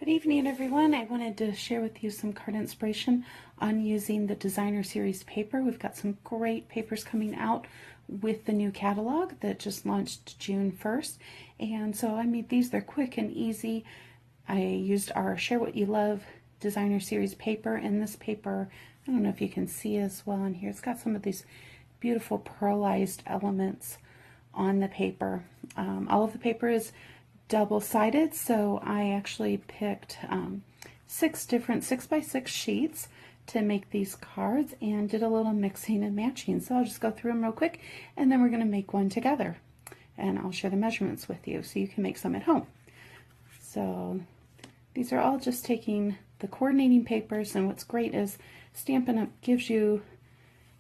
Good evening, everyone. I wanted to share with you some card inspiration on using the designer series paper. We've got some great papers coming out with the new catalog that just launched June 1st. And so I made these. They're quick and easy. I used our Share What You Love designer series paper, and this paper, I don't know if you can see as well in here, it's got some of these beautiful pearlized elements on the paper. All of the paper is double-sided, so I actually picked 6 different 6x6 sheets to make these cards and did a little mixing and matching. So I'll just go through them real quick, and then we're going to make one together, and I'll share the measurements with you so you can make some at home. So these are all just taking the coordinating papers, and what's great is Stampin' Up! Gives you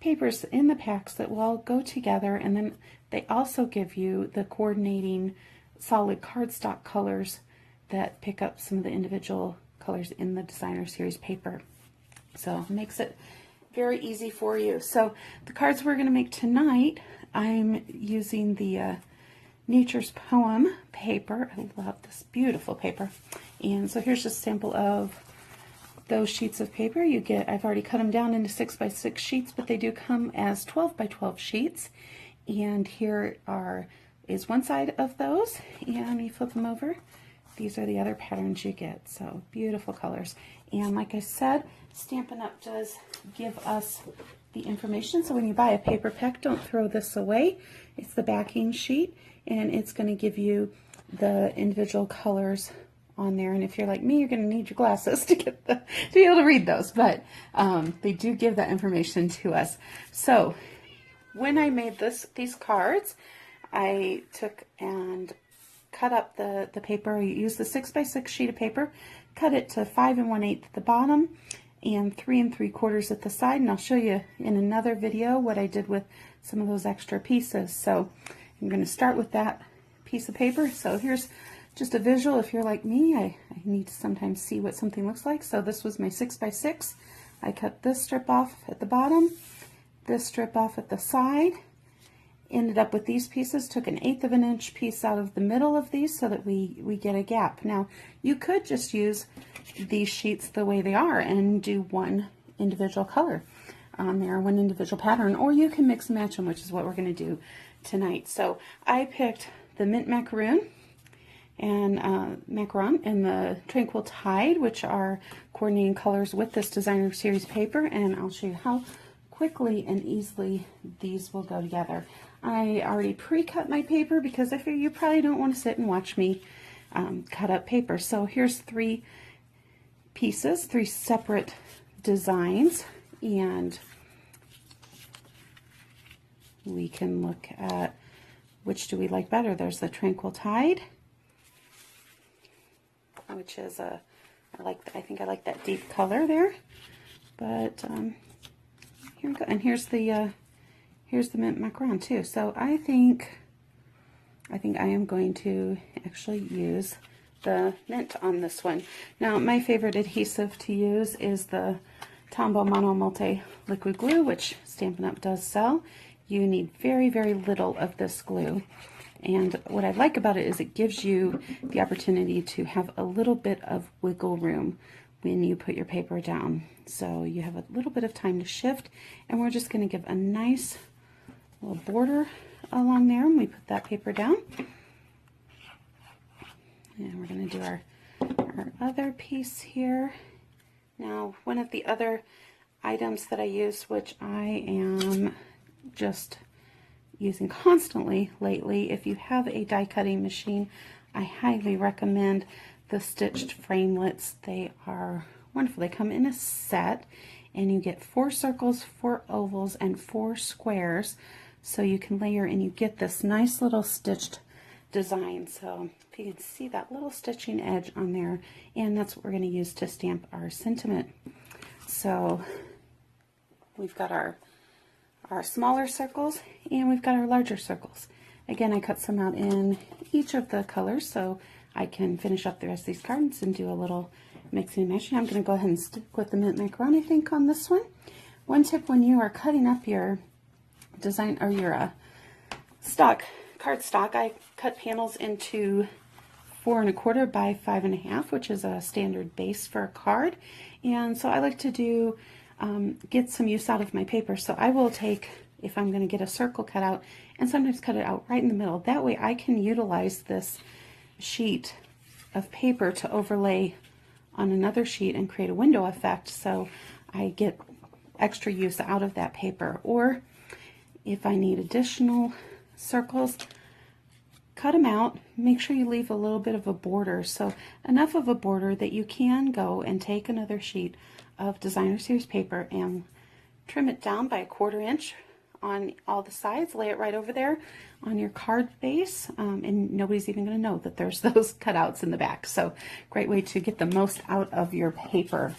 papers in the packs that will all go together, and then they also give you the coordinating solid cardstock colors that pick up some of the individual colors in the designer series paper. So it makes it very easy for you. So the cards we're going to make tonight, I'm using the Nature's Poem paper. I love this beautiful paper. And so here's just a sample of those sheets of paper. You get, I've already cut them down into 6x6 sheets, but they do come as 12x12 sheets. And here is one side of those, and you flip them over. These are the other patterns you get. So beautiful colors. And like I said, Stampin' Up! Does give us the information. So when you buy a paper pack, don't throw this away. It's the backing sheet, and it's going to give you the individual colors on there. And if you're like me, you're going to need your glasses to get to be able to read those. But they do give that information to us. So when I made these cards, I took and cut up the paper. I used the 6x6 sheet of paper, cut it to 5 1/8 at the bottom and 3 3/4 at the side, and I'll show you in another video what I did with some of those extra pieces. So I'm going to start with that piece of paper. So here's just a visual. If you're like me, I need to sometimes see what something looks like. So this was my 6x6. I cut this strip off at the bottom, this strip off at the side. Ended up with these pieces, took an 1/8 of an inch piece out of the middle of these so that we get a gap. Now, you could just use these sheets the way they are and do one individual color on there, one individual pattern, or you can mix and match them, which is what we're going to do tonight. So I picked the Mint Macaroon and the Tranquil Tide, which are coordinating colors with this designer series paper, and I'll show you how quickly and easily these will go together. I already pre-cut my paper because I figure you probably don't want to sit and watch me cut up paper. So here's 3 pieces, 3 separate designs, and we can look at which do we like better. There's the Tranquil Tide, which is I think I like that deep color there. But here we go, and here's the Mint Macaron too. So I think I am going to actually use the mint on this one. Now, my favorite adhesive to use is the Tombow Mono Multi Liquid Glue, which Stampin' Up! Does sell. You need very, very little of this glue. And what I like about it is it gives you the opportunity to have a little bit of wiggle room when you put your paper down. So you have a little bit of time to shift, and we're just going to give a nice little border along there, and we put that paper down. And we're going to do our other piece here. Now, one of the other items that I use, which I am just using constantly lately, if you have a die cutting machine, I highly recommend the stitched framelits. They are wonderful. They come in a set, and you get 4 circles, 4 ovals, and 4 squares. So you can layer, and you get this nice little stitched design. So if you can see that little stitching edge on there, and that's what we're going to use to stamp our sentiment. So we've got our smaller circles, and we've got our larger circles. Again, I cut some out in each of the colors so I can finish up the rest of these cards and do a little mixing and matching. I'm going to go ahead and stick with the Mint Macaron, I think, on this one. One tip when you are cutting up your design or your cardstock, I cut panels into 4¼ by 5½, which is a standard base for a card. And so I like to do get some use out of my paper. So I will take, if I'm going to get a circle cut out, and sometimes cut it out right in the middle. That way I can utilize this sheet of paper to overlay on another sheet and create a window effect, so I get extra use out of that paper. Or if I need additional circles, cut them out. Make sure you leave a little bit of a border, so enough of a border that you can go and take another sheet of designer series paper and trim it down by 1/4 inch on all the sides, lay it right over there on your card base, and nobody's even going to know that there's those cutouts in the back. So great way to get the most out of your paper.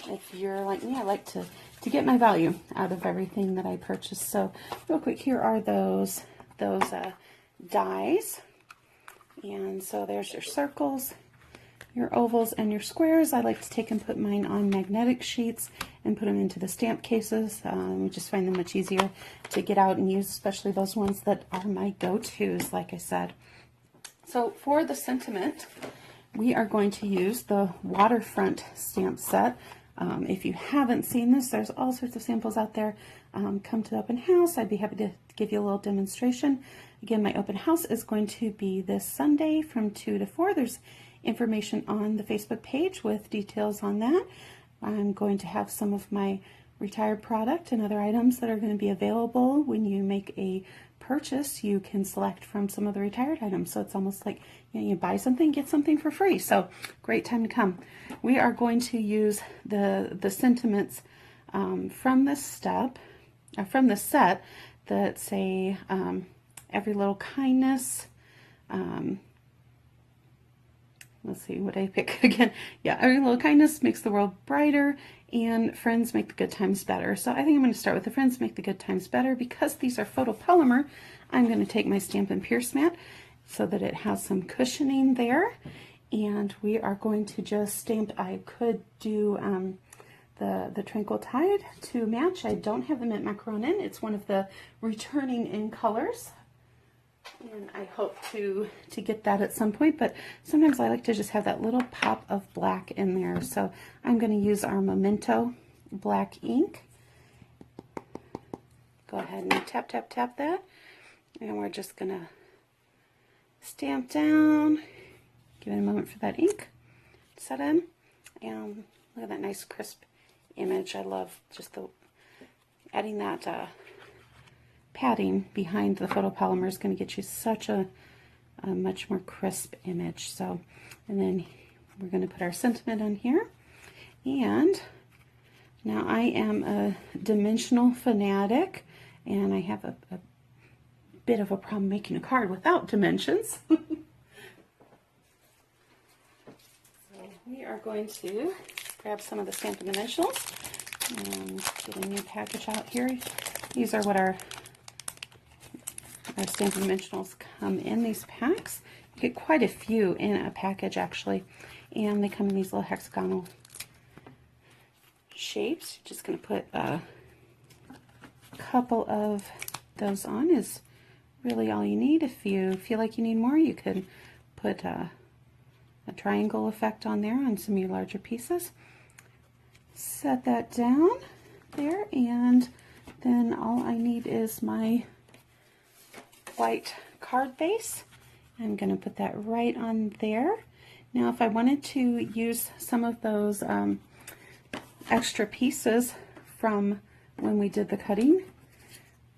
If you're like me, I like to get my value out of everything that I purchase. So real quick, here are those dies, and so there's your circles, your ovals, and your squares. I like to take and put mine on magnetic sheets and put them into the stamp cases. We just find them much easier to get out and use, especially those ones that are my go-tos, like I said. So for the sentiment, we are going to use the waterfront stamp set. If you haven't seen this, there's all sorts of samples out there. Come to the open house. I'd be happy to give you a little demonstration. Again, my open house is going to be this Sunday from 2 to 4. There's information on the Facebook page with details on that. I'm going to have some of my retired product and other items that are going to be available. When you make a purchase, you can select from some of the retired items. So it's almost like, you know, you buy something, get something for free. So great time to come. We are going to use the sentiments from this set that say every little kindness. Let's see, what I pick again. Yeah, every little kindness makes the world brighter, and friends make the good times better. So I think I'm going to start with the friends make the good times better. Because these are photopolymer, I'm going to take my Stampin' Pierce mat so that it has some cushioning there. And we are going to just stamp. I could do the Tranquil Tide to match. I don't have the mint macaron in. It's one of the returning in colors. And I hope to get that at some point, but sometimes I like to just have that little pop of black in there. So I'm going to use our Memento black ink. Go ahead and tap, tap, tap that. And we're just going to stamp down. Give it a moment for that ink to set in. And look at that nice crisp image. I love just adding that padding behind the photopolymer is going to get you such a much more crisp image. So, and then we're going to put our sentiment on here. And now I am a dimensional fanatic, and I have a bit of a problem making a card without dimensions. So we are going to grab some of the Stampin' Dimensionals and get a new package out here. These are what our Stampin' Dimensionals come in these packs. You get quite a few in a package actually, and they come in these little hexagonal shapes. You're just going to put a couple of those on is really all you need. If you feel like you need more, you could put a triangle effect on there on some of your larger pieces. Set that down there, and then all I need is my white card base. I'm going to put that right on there. Now if I wanted to use some of those extra pieces from when we did the cutting,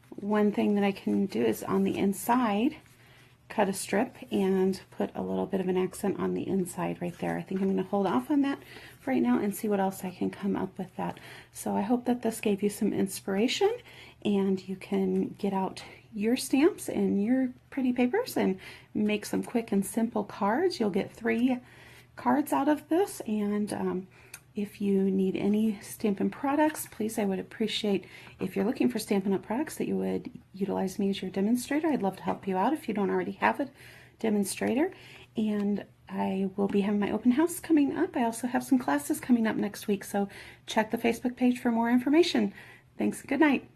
one thing that I can do is on the inside cut a strip and put a little bit of an accent on the inside right there. I think I'm going to hold off on that for right now and see what else I can come up with that. So I hope that this gave you some inspiration and you can get out your stamps and your pretty papers and make some quick and simple cards. You'll get 3 cards out of this, and if you need any Stampin' products, please, I would appreciate if you're looking for Stampin' Up! Products that you would utilize me as your demonstrator. I'd love to help you out if you don't already have a demonstrator. And I will be having my open house coming up. I also have some classes coming up next week, so check the Facebook page for more information. Thanks, good night.